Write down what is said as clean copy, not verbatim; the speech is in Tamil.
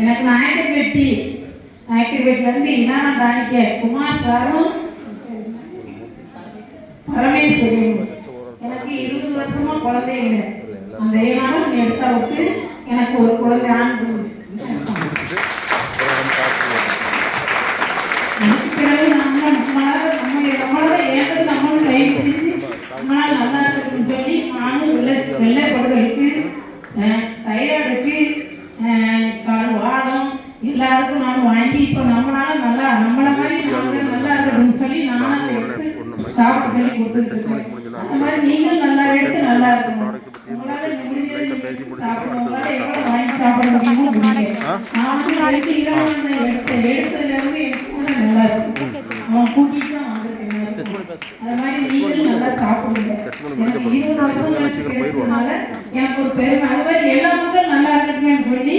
எனக்கு நாயக்கர்பேட்டிலேருந்து இனாம ராணிக்க குமார் சாரும் பரமேஸ்வரியும் எனக்கு 20 வருஷமா குழந்தை இல்லை. அந்த ஏனாலும் எடுத்தா வச்சு எனக்கு ஒரு குழந்தை ஆண் பிறகு நம்மளோட ஏற்றது நம்மளும் தயவு செஞ்சு நம்மளால் நல்லா இருக்குன்னு சொல்லி நானும் வெள்ளைப்படுதலுக்கு தைராய்டுக்கு வாதம் எல்லாருக்கும் நானும் வாங்கி இப்போ நம்மளால நம்மளை மாதிரி நாங்கள் நல்லா இருக்கணும்னு சொல்லி நானும் எடுத்து சாப்பிட சொல்லி கொடுத்துட்டு இருக்கேன். அந்த மாதிரி நீங்களும் நல்லா எடுத்து நல்லா இருக்கணும். உங்களால் சாப்பிடுறவங்களால எவ்வளோ வாங்கி சாப்பிட முடியுமோ முடியும். நான் எடுத்து எடுத்ததுலேருந்து எனக்கு கூட நல்லா இருக்கும். அவன் கூட்டிகிட்டு தான் வந்திருக்கேன். அது மாதிரி நீங்களும் நல்லா சாப்பிடுங்க. எனக்கு 20 வருஷம் கிடைச்சதுனால எனக்கு ஒரு பெருமை. அது மாதிரி எல்லா மக்களும் நல்லா இருக்கணும்னு சொல்லி